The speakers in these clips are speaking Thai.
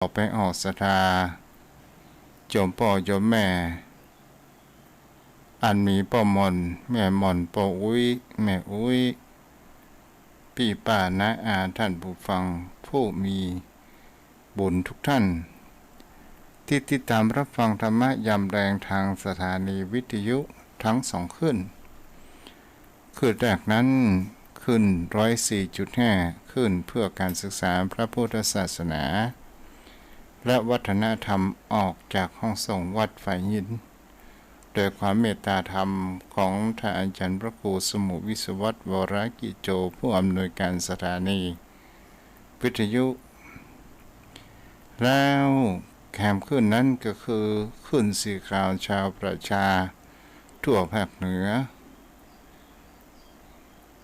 ออกไปออกศรัทธาโยมพ่อโยมแม่อันมีพ่อมนแม่มนพ่ออุ้ยแม่อุ้ยพี่ป้าน้าอาท่านผู้ฟังผู้มีบุญทุกท่านที่ติดตามรับฟังธรรมะยามแรงทางสถานีวิทยุทั้งสองขึ้นแรกนั้นขึ้น104.5ขึ้นเพื่อการศึกษาพระพุทธศาสนาและวัฒนธรรมออกจากห้องส่งวัดฝ่ายยินโดยความเมตตาธรรมของท่านอาจารย์พระครูสมุวิศวัตวรกิจโจผู้อำนวยการสถานีวิทยุแล้วแคมขึ้นนั้นก็คือขึ้นสีขาวชาวประชาทั่วภาคเหนือ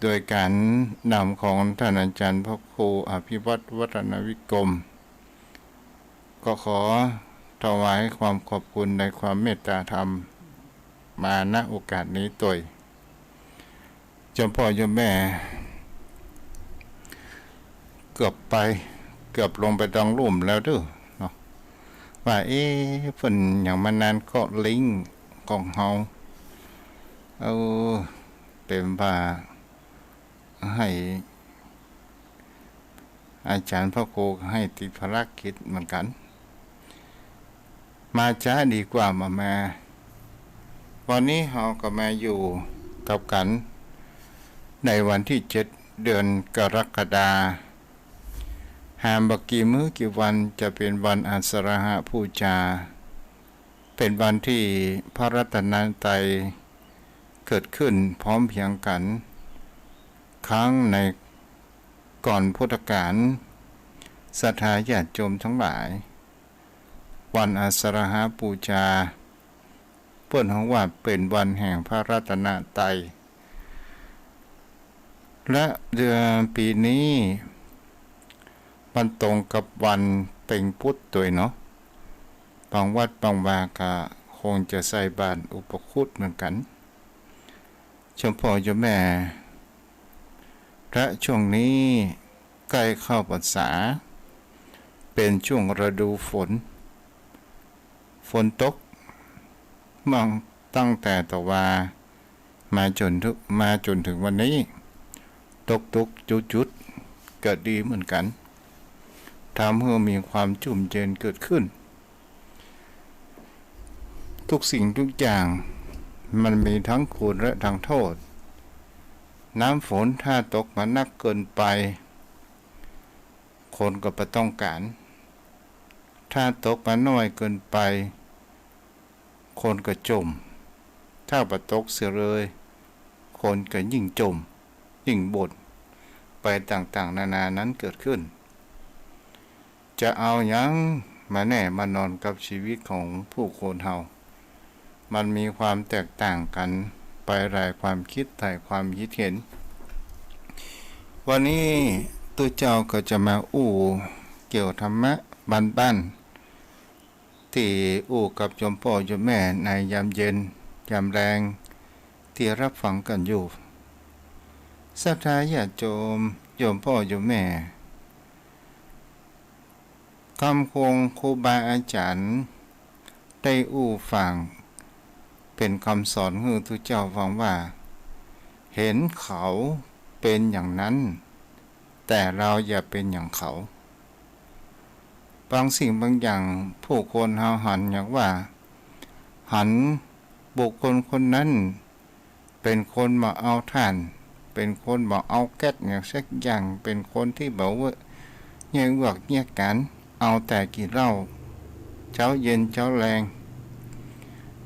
โดยการนำของท่านอาจารย์พระครูอภิวัตวัฒนวิกรมก็ขอถวายความขอบคุณในความเมตตาธรรมมาณโอกาสนี้ตัวเจ้าพ่อเจ้าแม่เกือบลงไปตองลุ่มแล้วด้วยเนาะว่าฝนอย่างมานานก็ลิงของเฮาเป็นว่าให้อาจารย์พ่อครูให้ติดภารกิจเหมือนกันมาช้าดีกว่ามาวันนี้เราก็มาอยู่กับกันในวันที่7เดือนกรกฎาคมหามบักกี่มื้อกี่วันจะเป็นวันอาสาฬหบูชาเป็นวันที่พระรัตนตรัยเกิดขึ้นพร้อมเพรียงกันครั้งในก่อนพุทธกาลศรัทธาญาติโยมทั้งหลายวันอาสาฬหบูชาเปิ้นของว่าเป็นวันแห่งพระรัตนตรัยและเดือนปีนี้มันตรงกับวันเพ็ญพุธตัวเนาะบางวัดบางวาก็คงจะใส่บาตรอุปคุตเหมือนกันเจ้าพ่อเจ้าแม่และช่วงนี้ใกล้เข้าพรรษาเป็นช่วงฤดูฝนตกตั้งแต่ต่อว่ามาจนถึงวันนี้ตกจุดเกิดดีเหมือนกันทำให้มีความชุ่มเย็นเกิดขึ้นทุกสิ่งทุกอย่างมันมีทั้งคุณและทั้งโทษน้ำฝนถ้าตกมานักเกินไปคนก็ไม่ต้องการถ้าตกมาน้อยเกินไปคนก็จมถ้าประตกเสียเลยคนก็ยิ่งจมยิ่งบ่นไปต่างๆนานานั้นเกิดขึ้นจะเอายังมาแน่มานอนกับชีวิตของผู้คนเฮามันมีความแตกต่างกันไปหลายความคิดหลายความคิดเห็นวันนี้ตัวเจ้าก็จะมาเกี่ยวธรรมะบ้านที่กับโยมพ่อโยมแม่ในยามเย็นยามแรงที่รับฟังกันอยู่ศรัทธาญาติโยมพ่อโยมแม่คำคงครูบาอาจารย์ได้ฟังเป็นคำสอนให้ทุกเจ้าฟังว่าเห็นเขาเป็นอย่างนั้นแต่เราอย่าเป็นอย่างเขาบางสิ่งบางอย่างผู้คนเฮาหันอย่างว่าหันบุคคลคนนั้นเป็นคนมาเอาท่านเป็นคนมาเอาแก๊สอย่างสักอย่างเป็นคนที่บอกว่าเนี่ยเวิร์กเนี่ยกันเอาแต่กินเหล้าเช้าเย็นเช้าแรง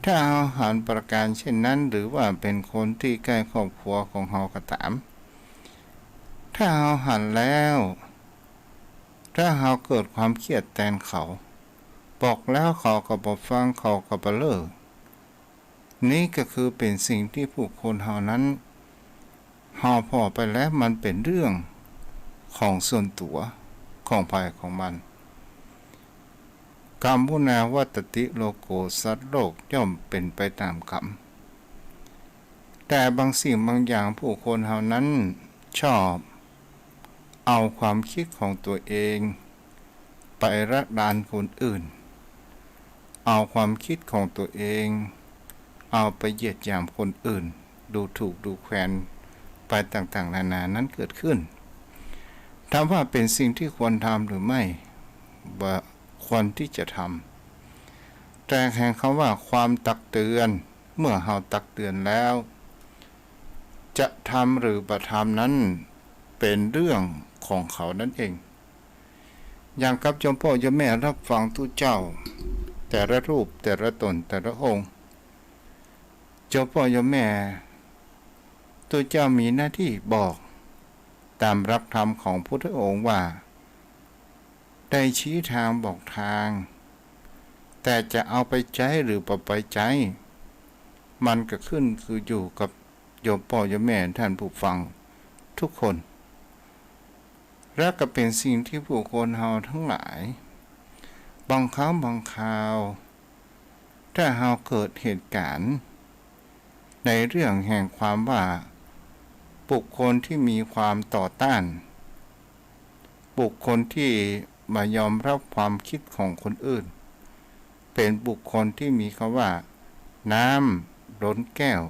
ถ้าเอาหันประการเช่นนั้นหรือว่าเป็นคนที่ใกล้ครอบครัวของเฮาก็ตามถ้าเอาหันแล้วถ้าเฮาเกิดความเครียดแทนเขาบอกแล้วเขาก็บ่ฟังเขาก็บ่เลิกนี่ก็คือเป็นสิ่งที่ผู้คนเฮานั้นเฮาพอไปแล้วมันเป็นเรื่องของส่วนตัวของภายของมันกรรมมุนาวัตติโลโกสัตว์โลกย่อมเป็นไปตามกรรมแต่บางสิ่งบางอย่างผู้คนเฮานั้นชอบเอาความคิดของตัวเอง ไประรานคนอื่นเอาความคิดของตัวเองเอาไปเหยียดหยามคนอื่นดูถูกดูแคลนไปต่างๆนานานั้นเกิดขึ้นถามว่าเป็นสิ่งที่ควรทำหรือไม่ว่าควรที่จะทำแต่แห่งคำว่าความตักเตือนเมื่อเราตักเตือนแล้วจะทำหรือประทำนั้นเป็นเรื่องของเขานั่นเองอย่างกับโยมพ่อโยมแม่รับฟังทุเจ้าแต่ละรูปแต่ละตนแต่ละองค์โยมพ่อโยมแม่ทุเจ้ามีหน้าที่บอกตามรับธรรมของพุทธองค์ว่าได้ชี้ทางบอกทางแต่จะเอาไปใช้หรือปไปใช้มันก็ขึ้นคืออยู่กับโยมพ่อโยมแม่ท่านผู้ฟังทุกคนและก็เป็นสิ่งที่ผู้คนเฮาทั้งหลายบางครั้งบางคราวถ้าเฮาเกิดเหตุการณ์ในเรื่องแห่งความว่าบุคคลที่มีความต่อต้านบุคคลที่มายอมรับความคิดของคนอื่นเป็นบุคคลที่มีคำว่าน้ำล้นแก้ว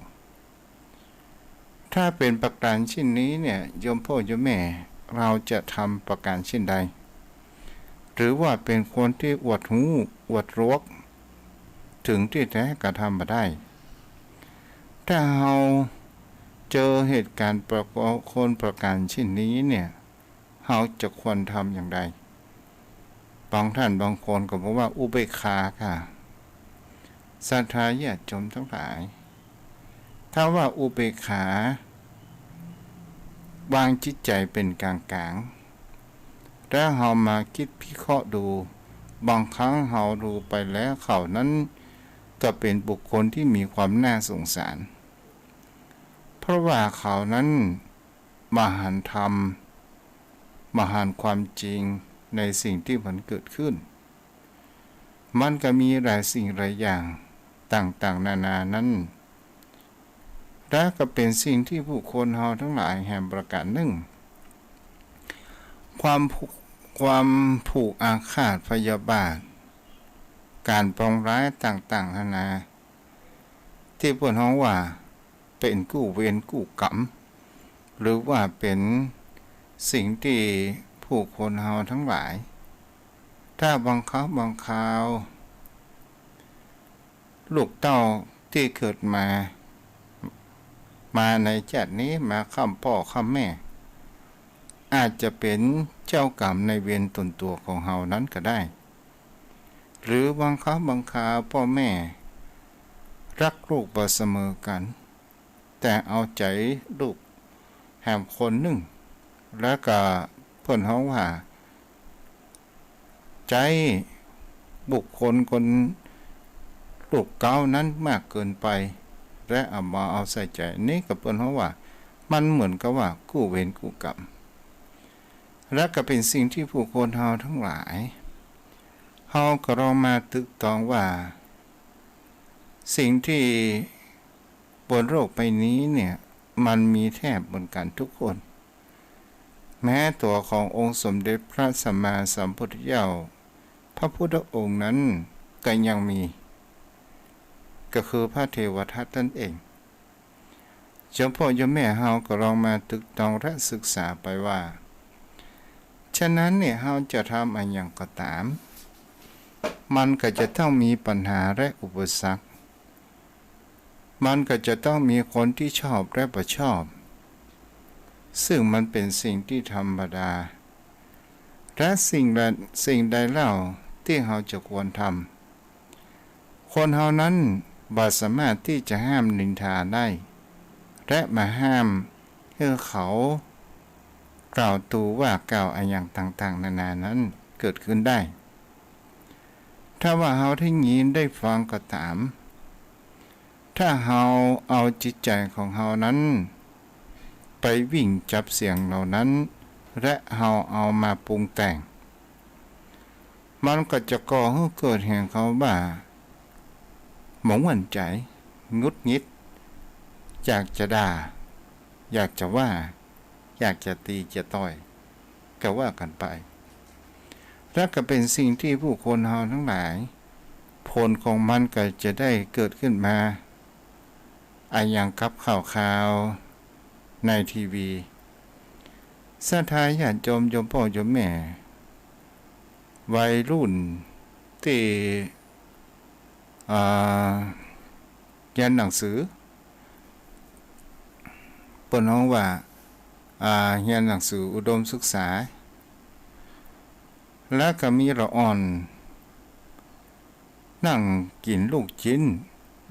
ถ้าเป็นประการเช่นนี้เนี่ยโยมพ่อโยมแม่เราจะทำประการเช่นใดหรือว่าเป็นคนที่อวดหูอวดรกถึงที่แท้กระทำมาได้ถ้าเราเจอเหตุการณ์คนประการเช่นนี้เนี่ยเราจะควรทำอย่างไรบางท่านบางคนก็บอกว่าอุเบกขาค่ะศรัทธาญาติโยมทั้งหลายถ้าว่าอุเบกขาวางจิตใจเป็นกลางๆแล้วเรามาคิดพิเคราะห์ดูบางครั้งเราดูไปแล้วเขานั้นก็เป็นบุคคลที่มีความน่าสงสารเพราะว่าเขานั้นมาหันธรรมมาหันความจริงในสิ่งที่มันเกิดขึ้นมันก็มีหลายสิ่งหลายอย่างต่างๆนานานั้นและก็เป็นสิ่งที่ผู้คนเฮาทั้งหลายแห่งประการหนึ่งความผูกอาฆาตพยาบาทการปองร้ายต่างๆนานาที่พวกเราว่าเป็นกู้เวรกู้กรรมหรือว่าเป็นสิ่งที่ผู้คนเฮาทั้งหลายถ้าบางครั้งบางคราวลูกเต้าที่เกิดมาในชาตินี้มาค้ำพ่อค้ำแม่อาจจะเป็นเจ้ากรรมในเวรตนตัวของเฮานั้นก็ได้หรือบางครั้งบางคราวพ่อแม่รักลูกบ่เสมอกันแต่เอาใจลูกแห่งคนหนึ่งแล้วก็เพิ่นเฮาว่าใจบุคคลคนลูกเก่านั้นมากเกินไปและเอามาเอาใส่ใจนี่ก็เพิ่นเฮาว่ามันเหมือนกับว่ากู้เวรกู้กรรมและก็เป็นสิ่งที่ผู้คนเฮาทั้งหลายเฮาก็ลองมาตึกตองว่าสิ่งที่บนโลกใบนี้เนี่ยมันมีแทบบนกันทุกคนแม้ตัวขององค์สมเด็จพระสัมมาสัมพุทธเจ้าพระพุทธองค์นั้นก็ยังมีก็คือพระเทวทัตนั่นเองเจ้าพ่อเจ้าแม่เฮาก็ลองมาตึกตองและศึกษาไปว่าฉะนั้นเนี่ยเฮาจะทำอะไรอย่างก็ตามมันก็จะต้องมีปัญหาและอุปสรรคมันก็จะต้องมีคนที่ชอบและไม่ชอบซึ่งมันเป็นสิ่งที่ธรรมดาและสิ่งใดเล่าที่เราจะควรทำคนเฮานั้นบ่สามารถที่จะห้ามนินทาได้และมาห้ามให้เขากล่าวตูว่ากล่าวอะไรอย่างต่างๆนานานั้นเกิดขึ้นได้ถ้าว่าเฮาได้ยินได้ฟังก็ตามถ้าเฮาเอาจิตใจของเฮานั้นไปวิ่งจับเสียงเหล่านั้นและเฮาเอามาปรุงแต่งมันก็จะก่อให้เกิดแห่งเขาว่าหมองหวั่นใจงุดงิดอยากจะด่าอยากจะว่าอยากจะตีจะต่อยก็ว่ากันไป และก็เป็นสิ่งที่ผู้คนเฮาทั้งหลายผลของมันก็จะได้เกิดขึ้นมาอย่างกับข่าวในทีวีศรัทธาญาติโยมพ่อโยมแม่วัยรุ่นที่เรียนหนังสือเปิ้นฮ้องว่าเรียนหนังสืออุดมศึกษาและก็มีละอ่อนนั่งกินลูกชิ้น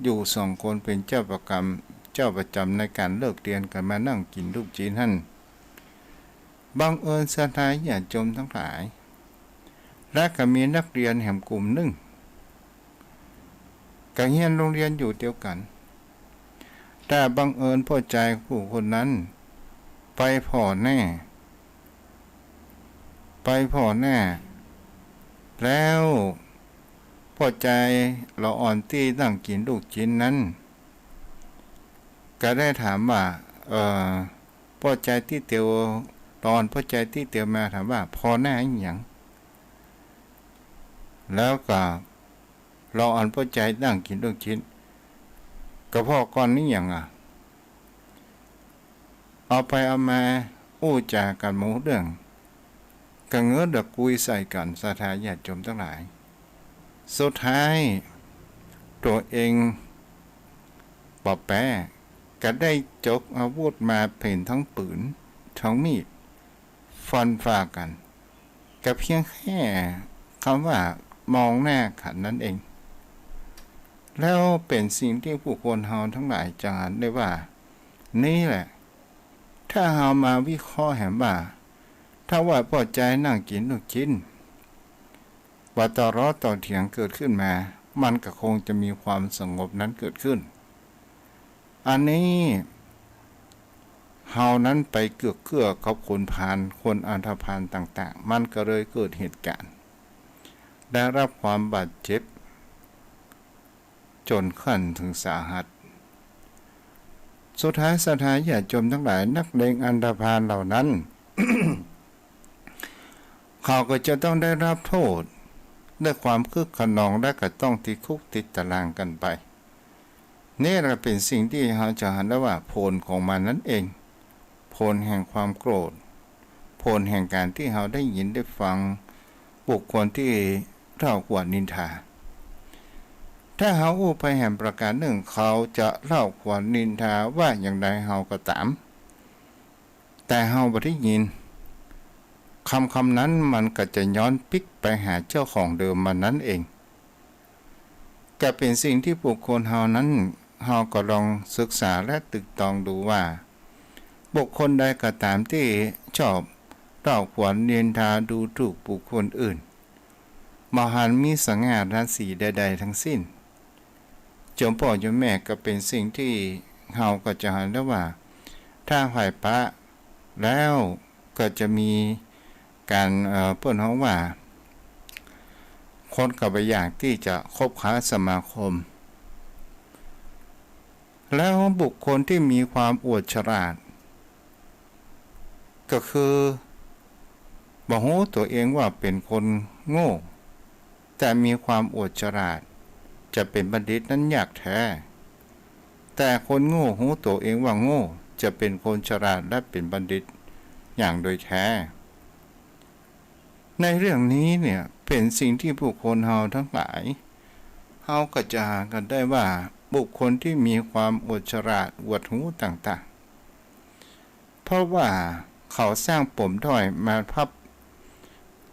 อยู่2 คนเป็นเจ้าประจำในการเลิกเรียนกันมานั่งกินลูกชิ้นหั่นบังเอิญศรัทธาญาติโยมทั้งหลายและก็มีนักเรียนแห่งกลุ่มหนึ่งก็เรียนโรงเรียนอยู่เดียวกันแต่บังเอิญพ่อใจผู้คนนั้นไปพ่อแน่แล้วพ่อใจเราอ่อนที่นั่งกินลูกชิ้นนั้นก็ได้ถามว่าพ่อใจที่เตียวตอนพ่อใจที่เตียวมาถามว่าพ่อหน้าอย่างแล้วก็เราอ่อนพ่อใจนั่งกินลูกชิ้นก็พ่อก่อนนี้อย่างเอาไปเอามาอู้จากันหมู่เรื่องก็เงื้อดคุยใส่กันศรัทธาญาติโยมทั้งหลายสุดท้ายตัวเองปอแปะก็ได้จกอาวุธมาเพ่นทั้งปืนทั้งมีดฟันฝ่ากันกับเพียงแค่คำว่ามองหน้าขันนั่นเองแล้วเป็นสิ่งที่ผู้คนเฮาทั้งหลายจะเห็นได้ว่านี่แหละถ้าเฮามาวิเคราะห์เห็นว่าถ้าว่าพอใจนั่งกินลูกชิ้นว่าต่อเถียงเกิดขึ้นมามันก็คงจะมีความสงบนั้นเกิดขึ้นอันนี้เฮานั้นไปเกื้อกับคนพาลคนอันธพาลต่างๆมันก็เลยเกิดเหตุการณ์ได้รับความบาดเจ็บจนขั้นถึงสาหัสสุดท้ายศรัทธาญาติโยมทั้งหลายนักเลงอันธพาลเหล่านั้น เขาก็จะต้องได้รับโทษด้วยความคึกขนองและก็ต้องติดคุกติดตารางกันไปนี่แหละเป็นสิ่งที่เราจะเห็นได้ว่าผลของมันนั่นเองผลแห่งความโกรธผลแห่งการที่เราได้ยินได้ฟังบุคคลที่เราควรนินทาถ้าเขาอู้ไปแห่งประการหนึ่งเขาจะเล่าขวัญนินทาว่าอย่างใดเขาก็ตามแต่เขาบ่ได้ยินคำนั้นมันก็จะย้อนปิกไปหาเจ้าของเดิมมันนั้นเองก็เป็นสิ่งที่บุคคลเฮานั้นเฮาก็ลองศึกษาและตึกตองดูว่าบุคคลใดก็ตามที่ชอบเล่าขวัญนินทาดูถูกบุคคลอื่นมหันมีสง่าราศีใดๆทั้งสิ้นโยมพ่อโยมแม่ก็เป็นสิ่งที่เฮาก็จะเห็นได้ว่าถ้าฝ่ายพระแล้วก็จะมีการเปิ้นฮ้องว่าคนกับอย่างที่จะคบค้าสมาคมแล้วบุคคลที่มีความอวดฉลาดก็คือบ่ฮู้ตัวเองว่าเป็นคนโง่แต่มีความอวดฉลาดจะเป็นบัณฑิตนั้นยากแท้แต่คนโง่ฮู้ตัวเองว่าโง่จะเป็นคนฉลาดและเป็นบัณฑิตอย่างโดยแท้ในเรื่องนี้เนี่ยเป็นสิ่งที่ผู้คนเฮาทั้งหลายเฮาก็จะหากันได้ว่าบุคคลที่มีความอวดฉลาดอวดหูต่างๆเพราะว่าเขาสร้างปมด้อยมาพับ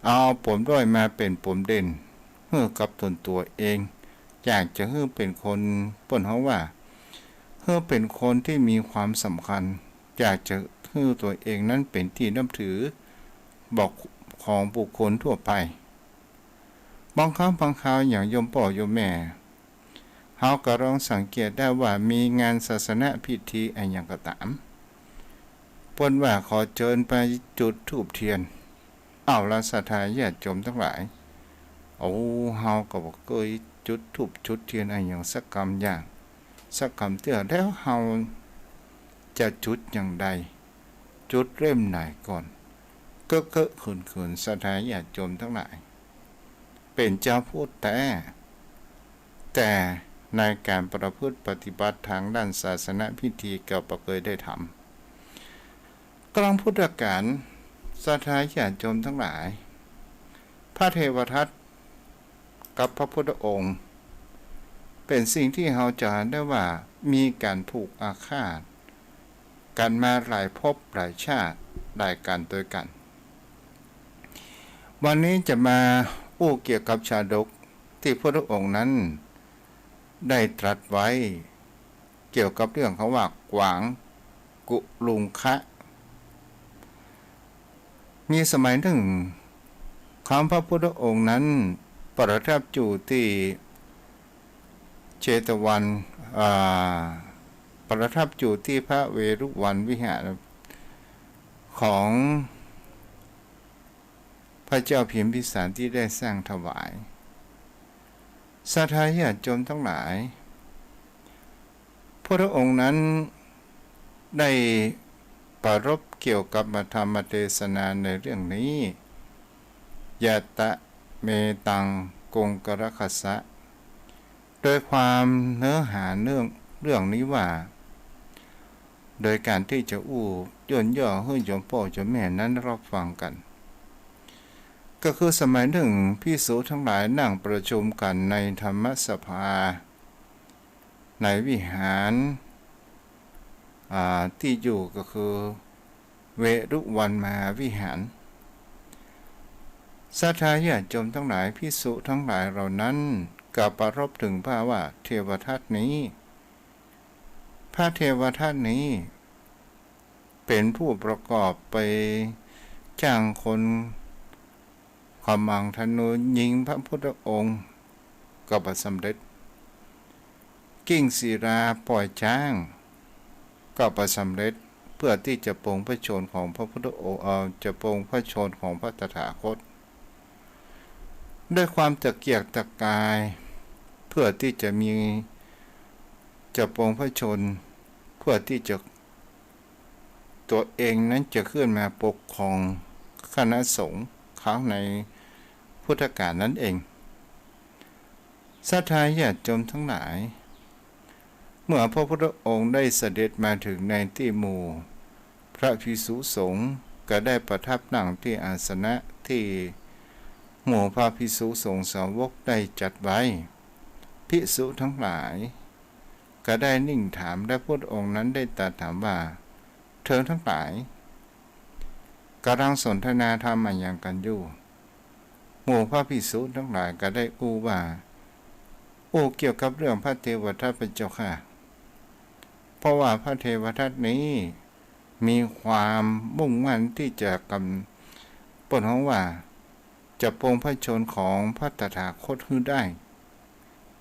เอาปมด้อยมาเป็นปมเด่นเพื่อกับตนตัวเองอยากจะให้เป็นคนเปิ้นเฮาว่าเพื่อเป็นคนที่มีความสำคัญอยากจะให้ตัวเองนั้นเป็นที่นับถือบอกของบุคคลทั่วไปบางครั้งบางคราวอย่างโยมพ่อโยมแม่เฮาก็ลองสังเกตได้ว่ามีงานศาสนพิธีอะไรอย่างก็ตามเปิ้นว่าขอเชิญไปจุดธูปเทียนเอาละศรัทธาญาติโยมทั้งหลายเฮาก็บ่เคยจุดธูปจุดเทียนอะไรอย่างสักกรรมอย่างสักกรรมเตื้อแล้วเฮาจะจุดอย่างใดจุดเล่มไหนก่อนก็เขินศรัทธาญาติโยมทั้งหลาย เป็นเจ้าพูดแต่ในการประพฤติปฏิบัติทางด้านศาสนพิธีก็บ่เคยได้ทำกลางพุทธกาลศรัทธาญาติโยมทั้งหลายพระเทวทัตกับพระพุทธองค์เป็นสิ่งที่เราจะได้ว่ามีการผูกอาฆาตกันมาหลายภพหลายชาติหลายกันโดยกัน วันนี้จะมาอู้เกี่ยวกับชาดกที่พระองค์นั้นได้ตรัสไว้เกี่ยวกับเรื่องเขาว่ากวางกุลุงคะมีสมัยหนึ่งคำพระพุทธองค์นั้นประทับอยู่ที่เชตวันประทับอยู่ที่พระเวรุวันวิหารของพระเจ้าพิมพิสารที่ได้สร้างถวายศรัทธาญาติโยมทั้งหลายพระองค์นั้นได้ปรารภเกี่ยวกับธรรมเทศนาในเรื่องนี้ยะตะเมตังกงกรคัสสะโดยความเนื้อหาเรื่องนี้ว่าโดยการที่จะย่นย่อให้โยมพ่อโยมแม่นั้นรับฟังกันก็คือสมัยหนึ่งภิกษุทั้งหลายนั่งประชุมกันในธรรมสภาในวิหารที่อยู่ก็คือเวรุวันมหาวิหารศรัทธาญาติโยมทั้งหลายภิกษุทั้งหลายเหล่านั้นก็ปรารภถึงพระว่าเทวทัตนี้พระเทวทัตนี้เป็นผู้ประกอบไปจ้างคนขมังธนูยิงพระพุทธองค์ก็บ่สำเร็จกิ่งศิราปล่อยช้างก็บ่สำเร็จเพื่อที่จะปรงพระชนของพระพุทธองค์จะปรงพระชนของพระตถาคตด้วยความตะเกียกตะกายเพื่อที่จะปรงพระชนเพื่อที่จะตัวเองนั้นจะขึ้นมาปกครองคณะสงฆ์ครั้งในพุทธกาลนั่นเองศรัทธาญาติโยมทั้งหลายเมื่อพระพุทธองค์ได้เสด็จมาถึงในที่หมู่พระภิกษุสงฆ์ก็ได้ประทับนั่งที่อาสนะที่หมู่พระภิกษุสงฆ์สาวกได้จัดไว้ภิกษุทั้งหลายก็ได้นิ่งถามและพระองค์นั้นได้ตรัสถามว่าเธอทั้งหลายกำลังสนทนาธรรมอย่างกันอยู่หมู่พระภิกษุทั้งหลายก็ได้ว่าเกี่ยวกับเรื่องพระเทวทัตเป็นเจ้าค่ะเพราะว่าพระเทวทัตนี้มีความมุ่งมั่นที่จะปนของว่าจะปรงพระชนของพระตถาคตขึ้นได้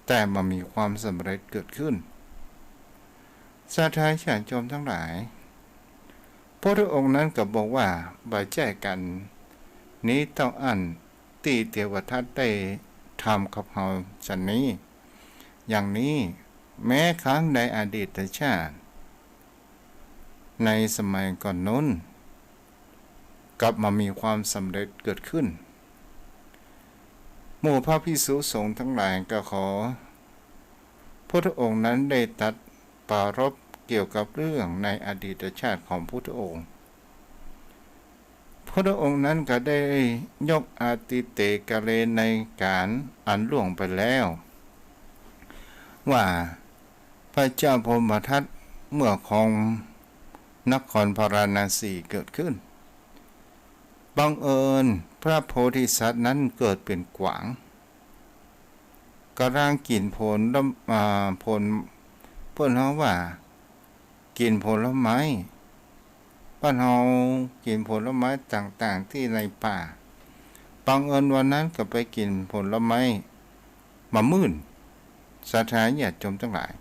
แต่มันมีความสำเร็จเกิดขึ้นศรัทธาญาติโยมทั้งหลายพระองค์นั้นก็บอกว่าบ่ใจกันนี้ต้องอันที่เทวทัตได้ทำกับเราฉันนี้อย่างนี้แม้ครั้งในอดีตชาติในสมัยก่อนนู้นกลับมามีความสำเร็จเกิดขึ้นหมู่พระภิกษุสงฆ์ทั้งหลายก็ขอพระองค์นั้นได้ตรัสปรารภเกี่ยวกับเรื่องในอดีตชาติของพระองค์พระองค์นั้นก็ได้ยกอาติเตกะเลในการอันล่วงไปแล้วว่าพระเจ้าพรหมทัตเมื่อของนครพาราณสีเกิดขึ้นบังเอิญพระโพธิสัตว์นั้นเกิดเป็นกวางกำลังกินผลเพิ่นเฮาว่ากินผลไม้บ้านเฮากินผลไม้ต่างๆที่ในป่าบังเอิญวันนั้นก็ไปกินผลไม้มะม่วงศรัทธาญาติโยมทั้งหลาย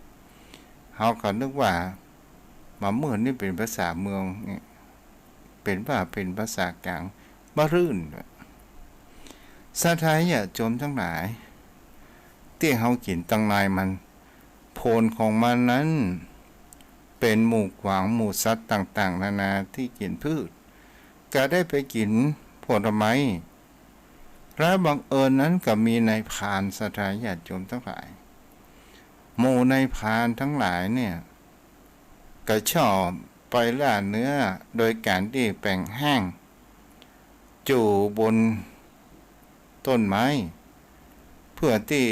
เฮาก็นึกว่ามะม่วงนี่เป็นภาษาเมืองเป็นภาษากลางมะรื่นศรัทธาญาติโยมทั้งหลายที่เฮากินตั้งนายมันผลของมันนั้นเป็นหมู่กวางหมู่สัตว์ต่างๆนานาที่กินพืชก็ได้ไปกินผลไม้ และบังเอิญนั้นก็มีนายพรานศรัทธาญาติโยมทั้งหลายหมู่นายพรานทั้งหลายเนี่ยก็ชอบไปล่าเนื้อโดยการที่แปลงแห้งจู่บนต้นไม้เพื่อที่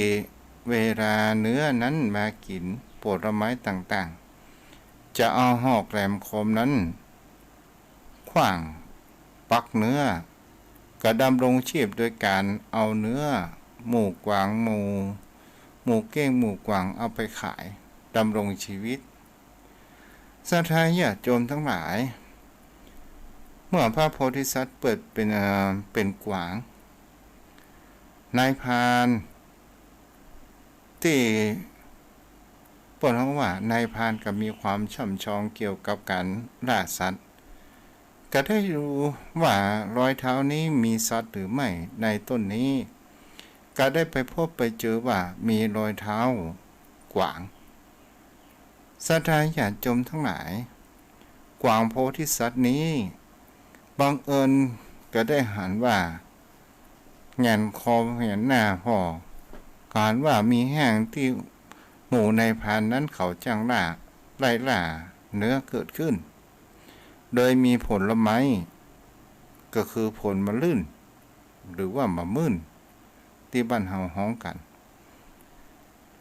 เวลาเนื้อนั้นมากินผลไม้ต่างๆจะเอาหอกแหลมคมนั้นขว้างปักเนื้อกระดำรงชีพโดยการเอาเนื้อหมูกวางหมูเก้งหมูกวางเอาไปขายดำรงชีวิตศรัทธาญาติโยมทั้งหลายเมื่อพระโพธิสัตว์เปิดเป็นกวางนายพรานที่เปิดห้องว่านายพรานก็มีความช่ำชองเกี่ยวกับการล่าสัตว์ก็ได้รู้ว่ารอยเท้านี้มีสัตว์หรือไม่ในต้นนี้ก็ได้ไปพบไปเจอว่ามีรอยเท้ากวางศรัทธาญาติโยมทั้งหลายกวางโพธิสัตว์นี้บังเอิญก็ได้หันว่าแงนคอเห็นหน้าพ่อการว่ามีแห้งที่หมู่ในพานนั้นเขาจังไล่ล่าเนื้อเกิดขึ้นโดยมีผลไม้ก็คือผลมะลื่นหรือว่ามะมื่นที่บ้านเฮาฮ้องกัน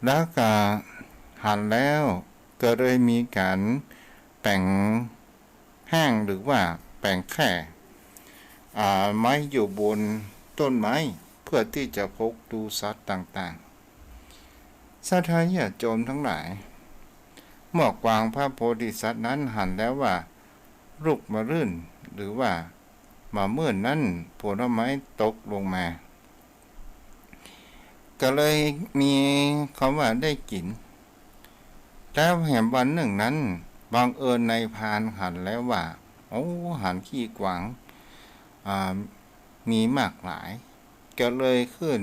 แล้วก็หันแล้วก็เลยมีการแป่งแห้งหรือว่าแป่งแค่ไม้อยู่บนต้นไม้เพื่อที่จะพกดูสัตว์ต่างๆศรัทธาญาติโยมทั้งหลายเมื่อกวางพระโพธิสัตว์นั้นหันแล้วว่าลูกมะรื่นหรือว่ามะมื่นนั้นผลไม้ตกลงมาก็เลยมีคำว่าได้กินแล้วแห่งวันหนึ่งนั้นบังเอิญในพานหันแล้วว่าโอ้หันขี้กวางมีมากหลายก็เลยขึ้น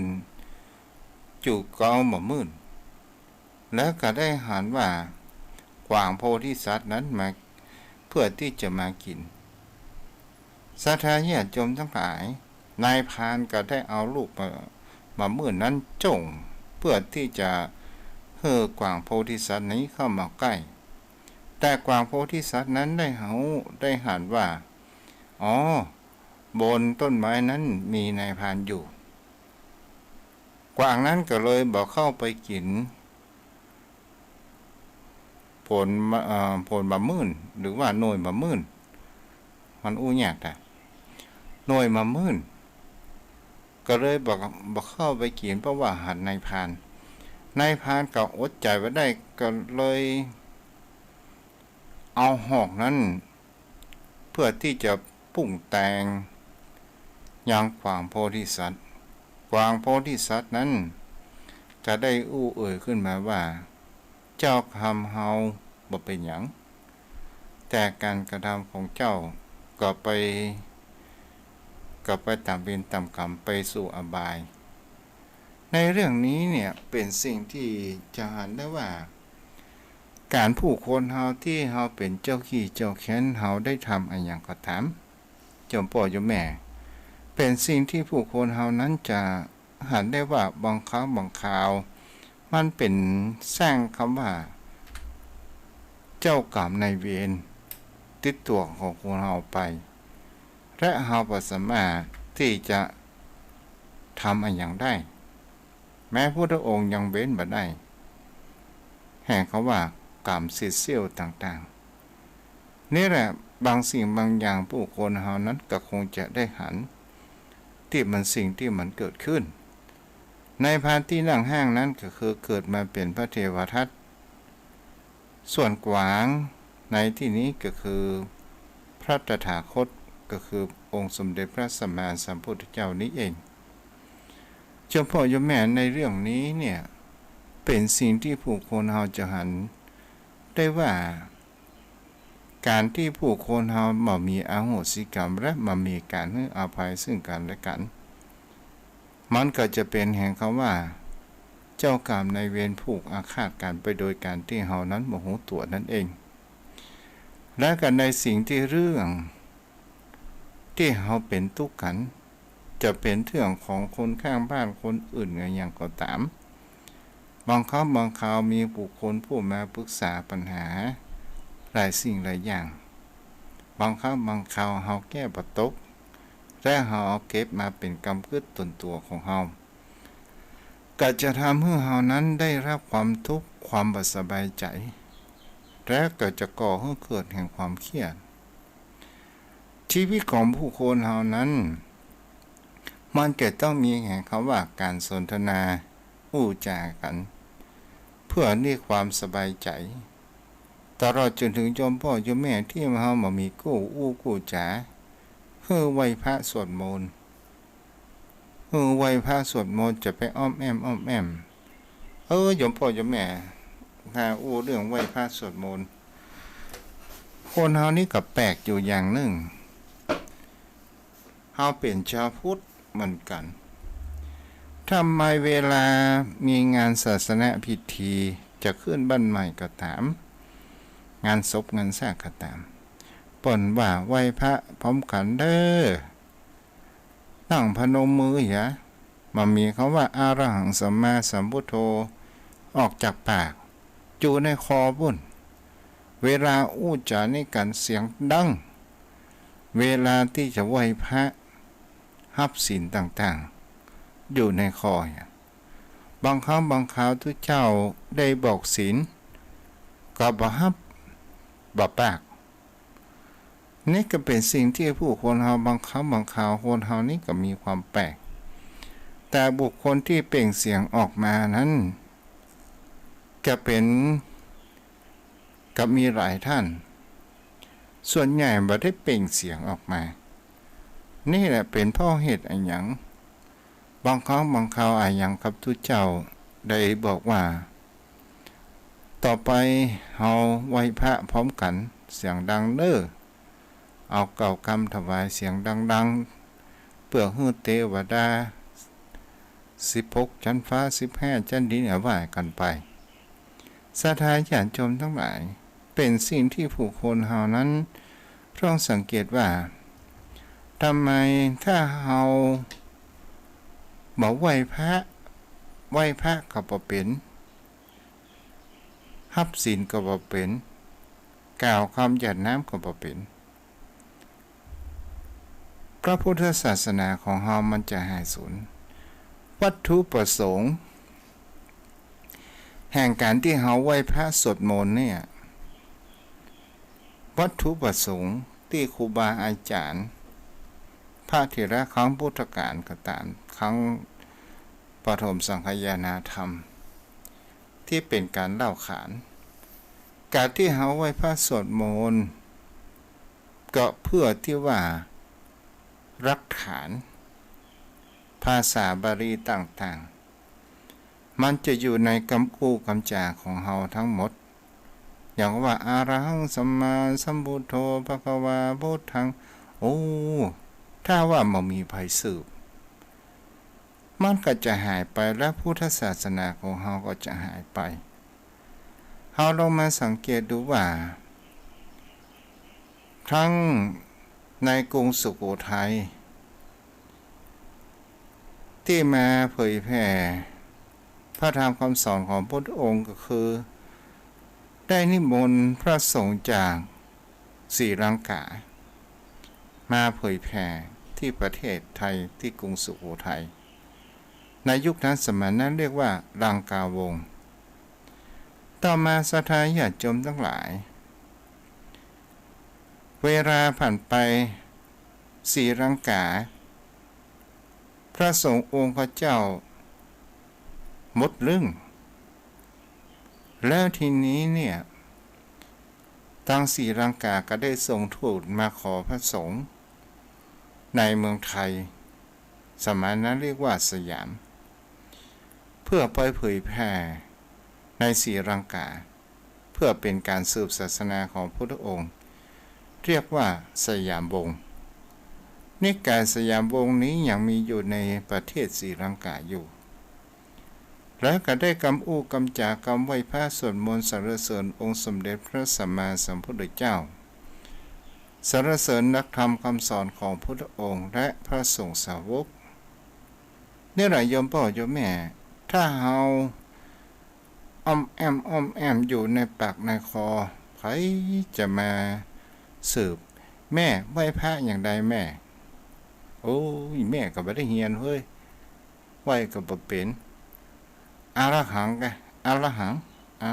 จู่กองมะมื่นแล้วก็ได้หันว่ากวางโพธิสัตว์นั้นมาเพื่อที่จะมากินศรัทธาญาติโยมทั้งหลายนายพรานก็ได้เอาลูกมะมื่นนั้นจ้งเพื่อที่จะเฮือกวางโพธิสัตว์นี้เข้ามาใกล้แต่กวางโพธิสัตว์นั้นได้หันว่าอ๋อบนต้นไม้นั้นมีนายพรานอยู่กวางนั้นก็เลยบอกเข้าไปกินผลมะมื่นหรือว่าหน่วยมะมื่นมันอู้ยากแต่หน่วยมะมื่นก็เลยบอกเข้าไปกินเพราะว่าหันนายพรานก็อดใจไว้ได้ก็เลยเอาหอกนั้นเพื่อที่จะปุ่งแต่งยังกวางโพธิสัตว์กวางโพธิสัตว์นั้นจะได้อู้เอ่ยขึ้นมาว่าเจ้าทำเฮาบ่เป็นหยังแต่การกระทำของเจ้าก็ไปตามเวรตามกรรมไปสู่อบายในเรื่องนี้เนี่ยเป็นสิ่งที่จะเห็นได้ว่าการผู้คนเฮาที่เฮาเป็นเจ้าขี้เจ้าแค้นเฮาได้ทำอะไรอย่างก็ตามจมพ่อจมแม่เป็นสิ่งที่ผู้คนเฮานั้นจะเห็นได้ว่าบางครั้งบางคราวมันเป็นสร้างคำว่าเจ้ากรรมนายเวรติดตัวของคนเฮาไปและเฮาบ่สามารถที่จะทำอะไรอย่างได้แม้พุทธองค์ยังเว้นบ่ได้แห่งเขาว่ากรรมเสี้ยวต่างๆนี่แหละบางสิ่งบางอย่างผู้คนเฮานั้นก็คงจะได้หันที่มันสิ่งที่มันเกิดขึ้นในพานที่นั่งห้างนั้นก็คือเกิดมาเป็นพระเทวทัตส่วนกวางในที่นี้ก็คือพระตถาคตก็คือองค์สมเด็จพระสัมมาสัมพุทธเจ้านี้เองเจ้าพ่อโยมแม่ในเรื่องนี้เนี่ยเป็นสิ่งที่ผู้คนเฮาจะหันได้ว่าการที่ผู้คนเฮาบ่มีอโหสิกรรมและบ่มีการให้อภัยซึ่งกันและกันมันก็จะเป็นแห่งคำว่าเจ้ากรรมนายเวรผูกอาฆาตกันไปโดยการที่เฮานั้นบ่รู้ตัวนั่นเองและกันในสิ่งที่เรื่องที่เฮาเป็นทุกข์กัน จะเป็นเรื่องของคนข้างบ้านคนอื่นอย่างก็ตามบางครั้งบางคราวมีบุคคลผู้มาปรึกษาปัญหาหลายสิ่งหลายอย่างบางครั้งบางคราวเฮาแก้บ่ตกและเฮาเอาเก็บมาเป็นกำกึดตนตัวของเฮาก็จะทำให้เฮานั้นได้รับความทุกข์ความบ่สบายใจและก็จะก่อให้เกิดแห่งความเครียดชีวิตของผู้คนเฮานั้นมันจะต้องมีแห่งคำว่าการสนทนาอู้จากันเพื่อเรียกความสบายใจตลอดจนถึงโยมพ่อโยมแม่ที่เฮาบ่มีกู้อู้กู้จาเพื่อไหว้พระสวดมนต์ไหว้พระสวดมนต์จะไปอ้อมแอมโยมพ่อโยมแม่ถ้าอู้เรื่องไหว้พระสวดมนต์คนเฮานี่ก็แปลกอยู่อย่างหนึ่งเฮาเป็นชาวพุทธเหมือนกันทำไมเวลามีงานศาสนพิธีจะขึ้นบ้านใหม่ก็ตามงานศพงานสร้างก็ตามป่นว่าไหว้พระพร้อมกันเด้อนั่งพนมมืออย่ามันมีคำว่าอะระหังสัมมาสัมพุทโธออกจากปากจูในคอบุ่นเวลาอู้จานี่กันเสียงดังเวลาที่จะไหว้พระรับศีลต่างๆอยู่ในคอบางครั้งบางคราวทุกเจ้าได้บอกศีลก็บ่รับบ่ปากนี่ก็เป็นสิ่งที่ผู้คนเฮาบางครั้งบางคราวคนเฮานี่ก็มีความแปลกแต่บุคคลที่เปล่งเสียงออกมานั้นก็เป็นกับมีหลายท่านส่วนใหญ่บ่ได้เปล่งเสียงออกมานี่แหละเป็นเพราะเหตุอันหยังบางครั้งบางคราวอันหยังครับทุกเจ้าได้บอกว่าต่อไปเฮาไหว้พระพร้อมกันเสียงดังเด้อเอาเก่ากรรมถวายเสียงดังๆเพื่อให้เทวดา16ชั้นฟ้า15ชั้นดินไหว้กันไปศรัทธาญาติโยมทั้งหลายเป็นสิ่งที่ผู้คนเฮานั้นต้องสังเกตว่าทำไมถ้าเฮาบ่ไหว้พระก็บ่เป็นรับศีลก็บ่เป็นกล่าวคำหยาดน้ำก็บ่เป็นพระพุทธศาสนาของเฮามันจะหายสูญวัตถุประสงค์แห่งการที่เฮาไหว้พระสวดมนต์เนี่ยวัตถุประสงค์ที่ครูบาอาจารย์พระเถระครั้งพุทธกาลก็ตามครั้งปฐมสังฆายนาธรรมที่เป็นการเล่าขานการที่เฮาไหว้พระสวดมนต์ก็เพื่อที่ว่ารักฐานภาษาบาลีต่างๆมันจะอยู่ในคำกู้คำจาของเฮาทั้งหมดอย่างว่าอะระหังสัมมาสัมพุทโธภควาพุทธังถ้าว่ามันมีภัยสืบมันก็จะหายไปและพุทธศาสนาของเฮาก็จะหายไปเฮาลองมาสังเกตดูว่าทั้งในกรุงสุโขทัยที่มาเผยแผ่พระธรรมคำสอนของพระพุทธองค์ก็คือได้นิมนต์พระสงฆ์จากศรีลังกามาเผยแผ่ที่ประเทศไทยที่กรุงสุโขทัยในยุคนั้นสมัยนั้นเรียกว่าลังกาวงศ์ต่อมาศรัทธาญาติโยมทั้งหลายเวลาผ่านไปศรีลังกาพระสงฆ์องค์พระเจ้าหมดเรื่องแล้วทีนี้เนี่ยทางศรีลังกาก็ได้ส่งทูตมาขอพระสงฆ์ในเมืองไทยสมัยนั้นเรียกว่าสยามเพื่อไปเผยแผ่ในศรีลังกาเพื่อเป็นการสืบศาสนาของพระพุทธองค์เรียกว่าสยามวงศ์นิกายสยามวงศ์นี้ยังมีอยู่ในประเทศศรีลังกาอยู่และก็ได้กำอู้กำจากำไหว้พระสวดมนต์สรรเสริญองค์สมเด็จพระสัมมาสัมพุทธเจ้าสรรเสริญนักธรรมคำสอนของพระพุทธองค์และพระสงฆ์สาวก เนี่ยแหละโยมพ่อโยมแม่ถ้าเฮาอ้อมแอมอยู่ในปากในคอใครจะมาสืบแม่ไหว้พระอย่างใดแม่โอ้ยแม่ก็บ่ได้เรียนเฮ้ยไหว้ก็บ่เป็นอะระหังกะอะระหังอ่า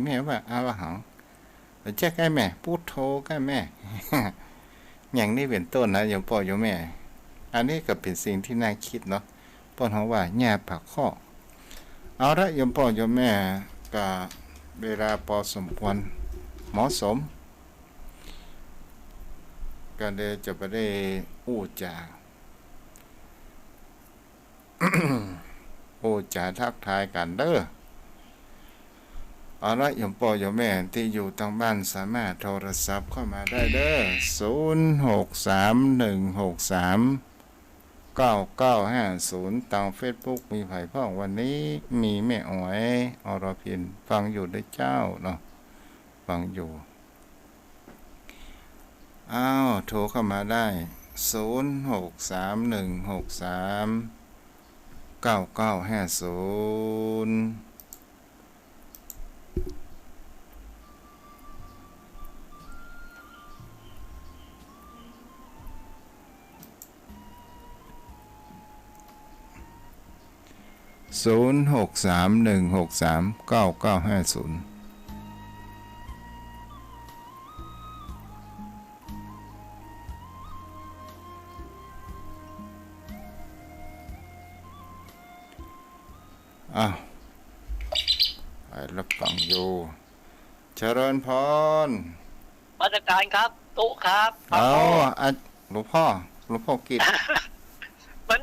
แม่ว่าอะระหังแจ๊กให้แม่พุทโธก็แม่ อย่างนี้เป็นต้นนะโยมพ่อโยมแม่ อันนี้ก็เป็นสิ่งที่น่าคิดเนาะเพราะเขาว่าแง่ปากข้อเอาละโยมพ่อโยมแม่ก็เวลาพอสมควรเหมาะสมก็เลยจะไปได้อู้จา อู้จาทักทายกันเด้อเอาละโยมพ่อโยมแม่ที่อยู่ทางบ้านสามารถโทรศัพท์เข้ามาได้เด้อ0631639950ทางเฟซบุ๊กมีไผ่พ่องวันนี้มีแม่อ๋อยอรพินฟังอยู่ด้วยเจ้าเนาะฟังอยู่อ้าวโทรเข้ามาได้06316399500631639950อ้าวไปรับฟังอยู่เจริญพรมาตรการครับตุ๊ครับเอาหลวงพ่อกิจ มัน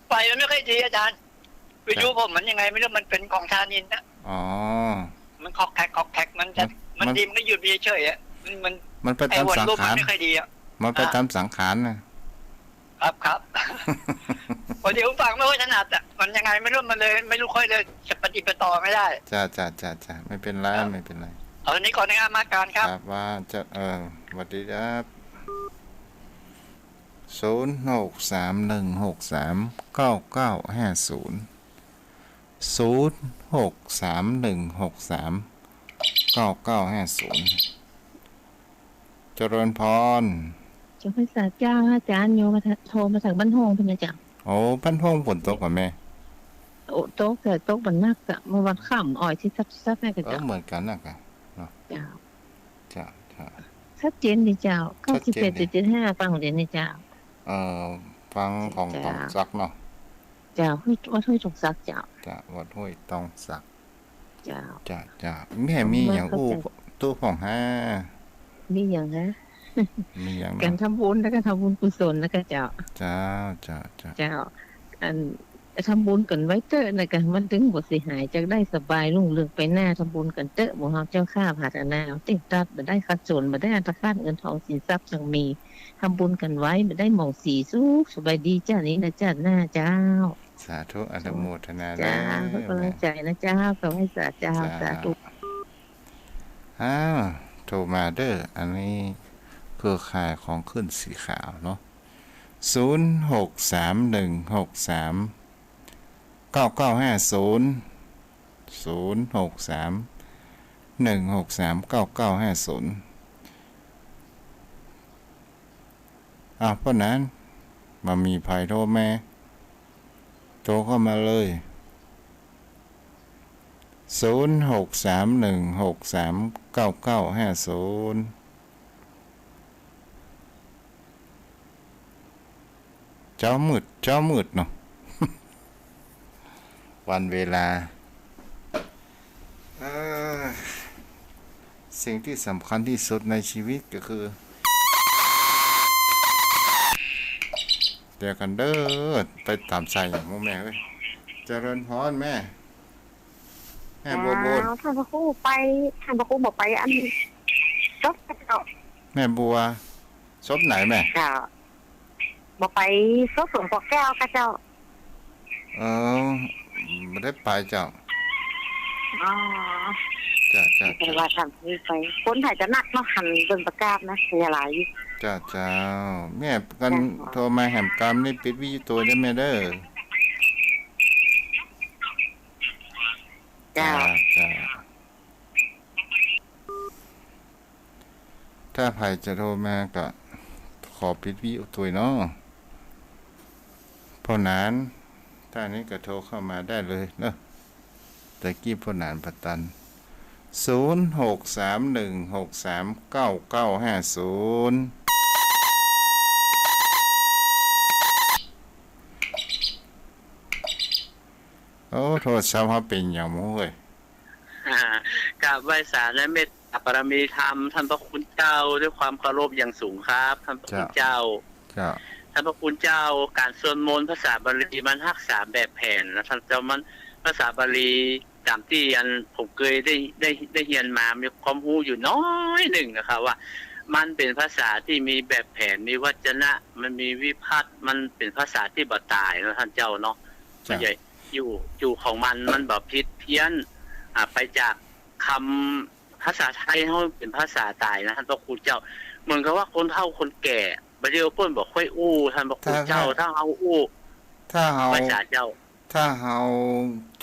ไฟมันไม่ค่อยดีอาจารย์ไปดูผมมันยังไงไม่รู้มันเป็นของทานินนะอ๋อมันคอกแขกมันจะมันดีมันก็หยุดเฉยๆอ่ะมันไปตามสังขารไม่ค่อยดีอ่ะมันไปตามสังขารนะครับ พอเดี๋ยวฟังไม่ค่อยถนัดอ่ะมันยังไงไม่รู้มันเลยไม่รู้ค่อยเลยจะปฏิบัติต่อไม่ได้จ้าไม่เป็นไรเอาอันนี้ก่อนนะครับมาการครับว่าจะสวัสดีครับ0631639950เจริญพรเจ้าพระสาเจ้าอาจารย์โยมาโทรมาจากบ้านห้องเพิ่นนะจ๊ะโอ้บ้านห้องฝนตกป่ะแม่โอ้ตกแต่ตกบันนักอะเมื่อวันค่ำอ้อยที่ซับแม่ก็จ้ะเหมือนกันนะกะเนาะจ้าชัดเจนดีเจ้า91.75ฟังเรียนนี่เจ้าฟังของตองซักเนาะจ้าวัดห้วยตองซักเจ้าวัดห้วยตองซักเจ้าจ้าแม่มีอย่างตู้ของมีอย่างฮะมีอย่างการทำบุญแล้วก็ทำบุญกุศลแล้วก็เจ้าอันทำบุญกันไว้เตอะนะกันมันถึงบ่สิหายจะได้สบายรุ่งเรืองไปหน้าทำบุญกันเตอะบ่ฮาเจ้าข้าพัฒนาติดตัดบ่ได้ขัดสนบ่ได้อันตรายเงินทองสินทรัพย์จังมีทำบุญกันไว้บ่ได้หม่องสีสุขสบายดีจ้านี้นะจ้าหน้าเจ้าสาธุอนุโมทนาจ้าขอกำลังใจนะเจ้าขอให้สาธุโทรมาเด้ออันนี้เครือข่ายของขึ้นสีขาวเนาะ0631639950เพราะนั้นมามีภัยโทรแม่โทรเข้ามาเลย0631639950เจ้ามืดเนาะ วันเวลาสิ่งที่สำคัญที่สุดในชีวิตก็คือเดี๋ยวกันเด้อไปตามใจอย่างแม่เว้ยเจริญพรแม่บัวบนท่านพระครูบอกไปอันซบแม่บัวซบไหนแม่จ้าบอกไปซบสวนปอกแก้วค่ะเจ้าไม่ได้ไปเจ้าจ้าเป็นว่าทำไปคนถ่ายจะนักเนาะหันเบิ่งประกาศนะเสียหลายจ้าแม่กันโทรมาแหมกรรมนี่ปิดวิทยุตัวได้แม่เด้อ เจ้า จ้าถ้าไผจะโทรมาก็ขอปิดวิตัวเนาะเพราะนั้นถ้านี้ก็โทรเข้ามาได้เลยเนาะตะกี้พ่อหนานประตัน0631639950โอ้โทรศัพท์เฮาเป็นหยังบ่เว้ย กราบไหว้สารและเมตตาบารมีธรรมท่านพระคุณเจ้าด้วยความเคารพอย่างสูงครับท่านพระคุณเจ้า จ้า ท่านพระคุณเจ้าการสวดมนต์ภาษาบาลีมันรักษาแบบแผนนะท่านเจ้ามันภาษาบาลีตามที่อันผมเคยได้เรียนมามีความรู้อยู่น้อยหนึ่งนะครับว่า มันเป็นภาษาที่มีแบบแผนมีวจนะมันมีวิพัฒน์มันเป็นภาษาที่บ่ตายนะท่านเจ้าเนาะไม่ใช่อยู่ของมันแบบผิดเพี้ยนไปจากคำภาษาไทยเขาเป็นภาษาตายนะท่านพระคุณเจ้าเหมือนกับว่าคนเฒ่าคนแก่บัดเดี๋ยวเพิ่นบอกค่อยอู้ท่านพระคุณเจ้าถ้าเอาอู้ ถ้าเฮา ภาษาเจ้า ถ้าเฮา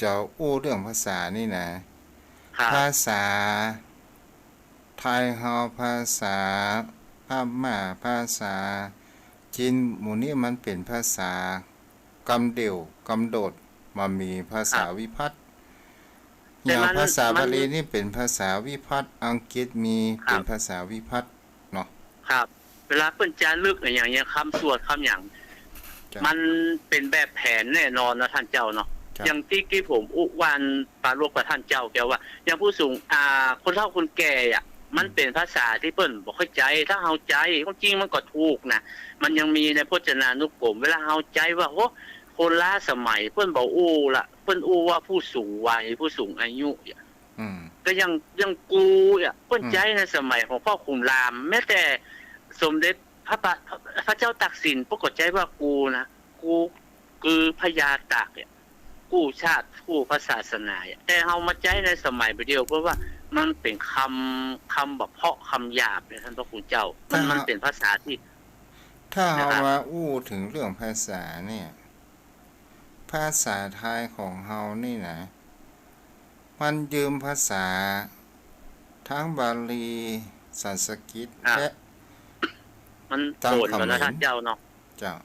จะอู้เรื่องภาษานี่นะ ครับ ภาษาไทยเฮาภาษาพม่าภาษาจีนหมู่นี้มันเป็นภาษากำเดี่ยวกำโดดมามีภาษาวิพัฒน์อย่างภาษาบาลีนี่เป็นภาษาวิพัฒน์อังกฤษมีเป็นภาษาวิพัฒน์เนาะ ครับ เวลาเพิ่นจารึกอย่างเงี้ยคำสวดคำอย่าง จ้ะ มันเป็นแบบแผนแน่นอนนะท่านเจ้าเนาะ ครับ อย่างที่ผมอุวันปรารภกับท่านเจ้าแกว่า อย่างผู้สูงคนเฒ่าคนแก่อ่ะมันเป็นภาษาที่เพิ่นบ่เข้าใจถ้าเฮาใจความจริงมันก็ถูกนะมันยังมีในพจนานุกรมเวลาเฮาใจว่าโอ้คนล้าสมัยเพิ่นบ่อู้ละเพิ่นอู้ว่าผู้สูงวัยผู้สูงอายุ อืม ก็ยังกูเพิ่นใจในสมัยของพ่อขุนราม แม้แต่สมเด็จพระเจ้าตากสินปรากฏใจว่ากูนะกูคือพญาตากกู้ชาติกู้พระศาสนาแต่เฮามาใจในสมัยเดียวเพราะว่ามันเป็นคำแบบเพาะคำหยาบเนี่ยท่านพระคุณเจ้ามันเป็นภาษาที่ ถ้าเฮา นะครับ มาอู้ถึงเรื่องภาษาเนี่ย ภาษาไทยของเฮานี่นะ มันยืมภาษาทั้งบาลีสันสกฤตและ มัน ตาม โดน คำ มาแล้ว เห็น ท่านเจ้าเนาะ เจ้า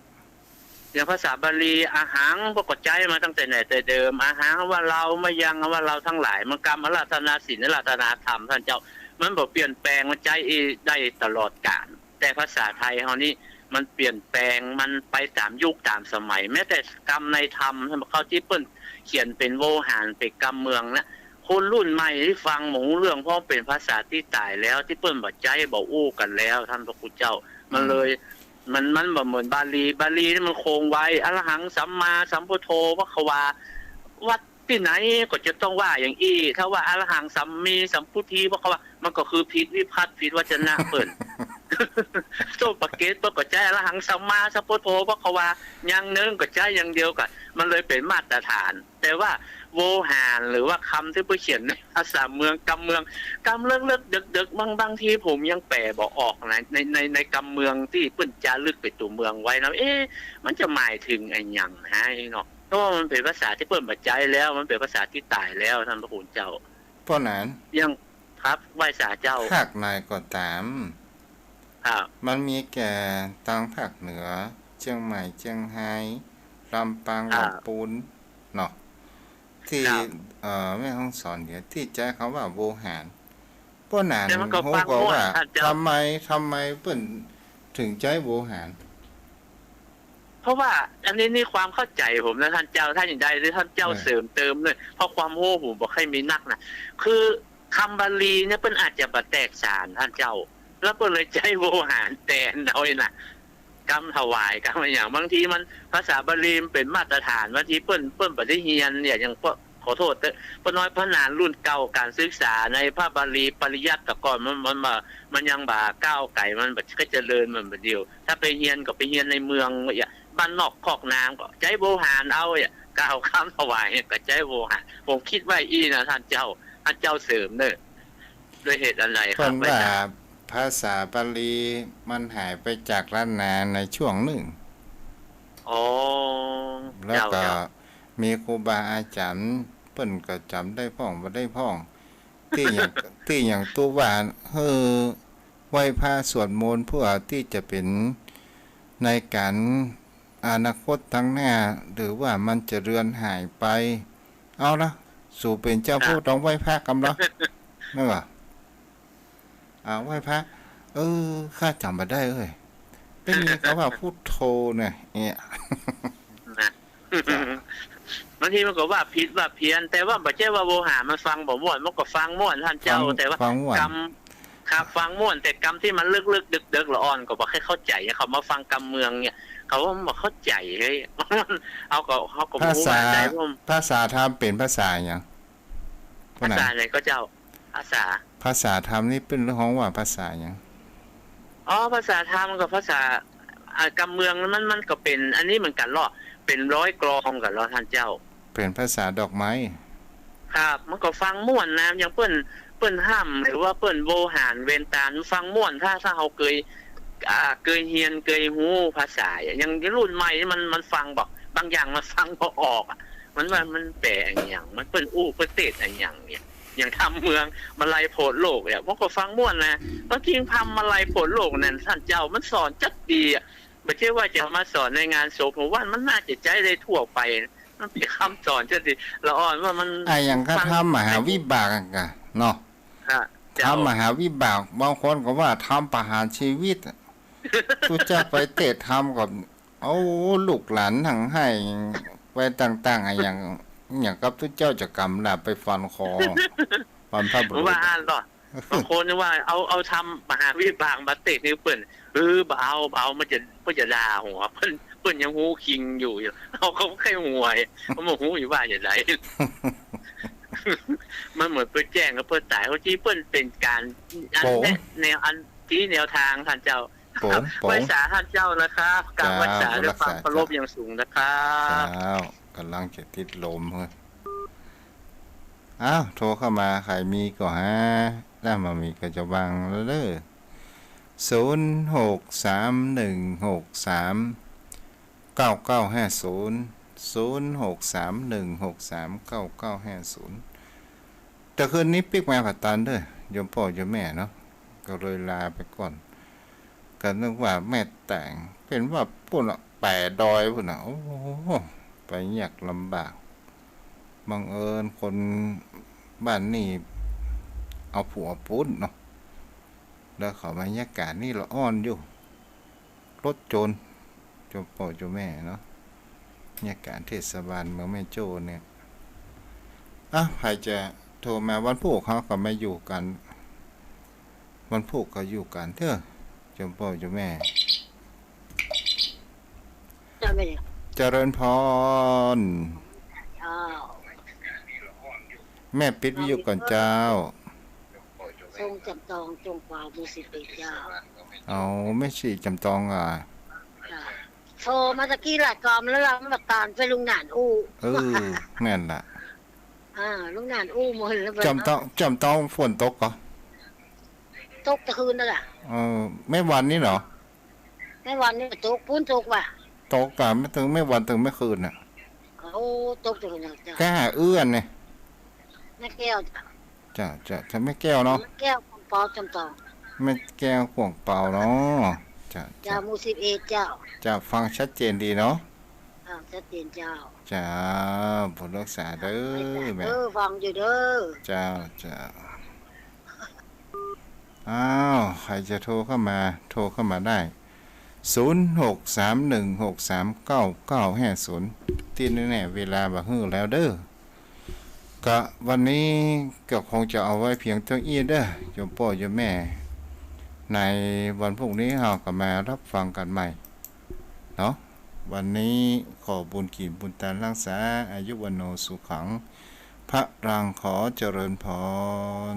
อย่างภาษาบาลีอาหารปรากฏใจมาตั้งแต่ไหนแต่เดิมอาหารว่าเรามายังว่าเราทั้งหลายมันกรรมอาราธนาศีลอาราธนาธรรมท่านเจ้า มันบ่เปลี่ยนแปลงมันใจได้ตลอดกาลแต่ภาษาไทยเฮานี่มันเปลี่ยนแปลงมันไปตามยุคตามสมัย แม้แต่กรรมในธรรมท่านเขาที่เปิ้นเขียนเป็นโวหารเป็นกรรมเมืองนะคนรุ่นใหม่ที่ฟังหมูเรื่องเพราะเป็นภาษาที่ตายแล้วที่เปิ้นบ่ใจบ่อู้กันแล้วท่านพระคุณเจ้า มันเลยมันบ่เหมือนบาลีนี่มันคงไว้อรหังสัมมาสัมพุทโธพระควาวัดที่ไหนก็จะต้องว่าอย่างอี้ถ้าว่าอรหังสัมมีสัมพุทธีพระความันก็คือผิดวิภัตผิดวจนะเปิ้น โตปะเกตก็ใจอรหังสัมมาสัมพุทโธพระควาอย่างนึงก็ใจอย่างเดียวกันมันเลยเป็นมาตรฐาน แต่ว่าโวหารหรือว่าคำที่ผู้เขียนในภาษาเมืองกำเมืองกำเลิกดึกบางทีผมยังแปลบ่ออกนะในกำเมืองที่เปิ้นจารึกเป็นตัวเมืองไว้นะมันจะหมายถึงไอ้หยังฮะเนาะเพราะว่ามันเป็นภาษาที่เปิ้นบ่ใจแล้วมันเป็นภาษาที่ตายแล้วท่านพระคุณเจ้า เพราะนั้น ยังครับไหว้สาเจ้า ภาคไหนก็ตาม ครับ มันมีแก่ทางภาคเหนือเชียงใหม่เชียงรายลำปาง ครับ ลำปูนเนาะที่ ครับ แม่ห้องสอนเดี๋ยวที่ใจเขาว่าโวหารเพราะนั้น แต่มันก็ เขา ฟัง บอกว่า ม่วนท่านเจ้า ทำไมเปิ้นถึงใจโวหาร เพราะว่าอันนี้นี่ความเข้าใจผมนะท่านเจ้าท่านอย่างใดหรือท่านเจ้าเสริมเติมเลยเพราะความโง่ผมบอกให้มีนักนะคือคำบาลีเนี่ยเปิ้นอาจจะบ่แตกฉานท่านเจ้า แล้วเปิ้นเลยใจโวหารแตนเอาไว้น่ะกำถวายกำอย่างบางทีมันภาษาบาลีมันเป็นมาตรฐานบางทีเปิ้นบ่ได้เรียนเนี่ยอย่างขอโทษเด้อเปิ้นน้อยพระนานรุ่นเก่าการศึกษาในพระบาลีปริยัติแต่ก่อนมันยังบ่ก้าวไกลมันบ่ก็เจริญมันบ่เดียว ถ้าไปเรียนก็ไปเรียนในเมืองบ้านนอกคอกน้ำก็ใจโวหารเอากล่าวคำถวายก็ใจโวหารผมคิดว่านะท่านเจ้าเสริมเด้อด้วยเหตุอะไรค เพิ่ รับ นว่าภาษาบาลีมันหายไปจากล้านนาในช่วงหนึ่ง อ๋อ แล้วก็ เจ้า มีครูบาอาจารย์ ปิ้นก็จำได้พ้องบ่ได้พ้องที่อย่างที่อย่างตัวว่าไหว้พระสวดมนต์เพื่อที่จะเป็นในการอนาคตทั้งหน้าหรือว่ามันจะเรือนหายไปเอาละสู่เป็นเจ้าผู้ต้องไหว้พระกำลังนั่นว่ะไหว้พระข้าจำบ่ได้เอ้ยเป็นไงเขาว่าพุทโธเนี่ย บางทีมันก็ว่าผิดว่าเพี้ยนแต่ว่าบ่ใช่ว่าโวหามันฟังบ่ม่วนมันก็ฟังม่วนท่านเจ้าแต่ว่ากรรมครับฟังม่วนแต่กรรมที่มันลึกๆดึกๆละอ่อนก็บ่ค่อยเข้าใจเขามาฟังกรรมเมืองเนี่ยเขาบ่เข้าใจเฮ้ยเอาก็เขาก็บ่รู้ว่าใจภาษาธรรมเป็นภาษาหยังภาษาไหนก็เจ้าภาษาธรรมนี่เป็นเรื่องของว่าภาษาหยังภาษาธรรมกับภาษากรรมเมืองมันก็เป็นอันนี้เหมือนกันเนาะเป็นร้อยกลองกันเนาะท่านเจ้าเป็นภาษาดอกไม้ครับมันก็ฟังม่วนนะอย่างเปิ้นห้ามหรือว่าเปิ้นโวหารเวนตาลฟังม่วนถ้าเฮาเคยเรียนเคยฮู้ภาษาอย่างรุ่นใหม่มันฟังบอกบางอย่างมันฟังบ่ออกมันว่ามันแปลอีหยังมันเปิ้นประเทศอีหยังเนี่ยอย่างทำเมืองมาลัยโพธิ์โลกเนี่ยมันก็ฟังม่วนนะบางทีทำมาลัยโพธิ์โลกนั่นท่านเจ้ามันสอนจัดดีไม่ใช่ว่าจะมาสอนในงานศพผมว่ามันน่าจะใจได้ทั่วไปมันเป็นคำสอนจัดดีละอ่อนว่ามันอย่างก็ทำมหาวิบากกันเนาะทำมหาวิบากบางคนก็ว่าทำประหารชีวิตทุกเจ้าไปเตะทำกับลูกหลานทั้งให้ไปต่างๆอย่างกับทุกเจ้าจะกำลับไปฟันคอฟันพระบุรุษว่าอ่านหรอบางคนว่าเอาทำมหาวิบากมาเตะนี่เปิ้นบ่เอามันจะด่าหัวเปิ้นยังหูคิงอยู่เขาแค่หวยเขาบ่ฮู้อยู่ว่าอย่างไรมันเหมือนเปิ้นแจ้งกับเปิ้นตายเขาที่เปิ้นเป็นการแนวอันที่แนวทางท่านเจ้าไว้สาท่านเจ้านะครับการไว้สาด้วยความเคารพอย่างสูงนะครับกำลังจะติดลมเฮ้ยโทรเข้ามาใครมีก็ถ้ามามีก็จะวางแล้วเด้อ0631639950 แต่คืนนี้ปิกมาผัดตันเด้อยมพ่อยมแม่เนาะก็เลยลาไปก่อนก็นึกว่าแม่แต่งเป็นว่าปุ่นแปะดอยปุ่นโอ้ไปยากลำบากบังเอิญคนบ้านนี่เอาผัวปุ้นเนาะแล้วเขาบรรยากาศนี่ละอ่อนอยู่รถโจรพ่อโจแม่เนาะบรรยากาศเทศบาลเมืองแม่โจ้เนี่ยใครจะโทรมาวันพุธเขาก็ไม่อยู่กันวันพุธก็อยู่กันเถอะพ่อโจแม่เจริญพรแม่ปิดวิทยุก่อนเจ้าทรงจำตองจงกว่ามูสิเปเจ้าไม่ใช่จำตองโทรมาตะกี้หลายกอมแล้วเรามาตานไปลุงหนานแม่นล่ะลุงหนานหมดแล้วจำตองฝนตกเหรอตกตะคืนนั่นแหละไม่วันนี้เหรอไม่วันนี้ตกปุ้นตกว่ะตกแต่ไม่ถึงไม่วันถึงไม่คืนตกตะคืนจ้ะแก้เอื้อนเนี่ยแม่แก้วจะทำไม่แก้วเนาะแก้วของเปาจำตองไม่แก้วขวงเปล่าเนาะจ้ามูสิเอเจ้าจะฟังชัดเจนดีเนาะชัดเจนเจ้าผลรักษาเด้อแม่ฟังอยู่เด้อเจ้าใครจะโทรเข้ามาได้0631639950ที่แน่ๆเวลาบ่ฮื้อแล้วเด้อก็วันนี้ก็คงจะเอาไว้เพียงเท่านี้เด้อโยมพ่อโยมแม่ในวันพรุ่งนี้เราก็มารับฟังกันใหม่เนาะวันนี้ขอบุญกินบุญตารักษาอายุวันโนสุขังพระรังขอเจริญพร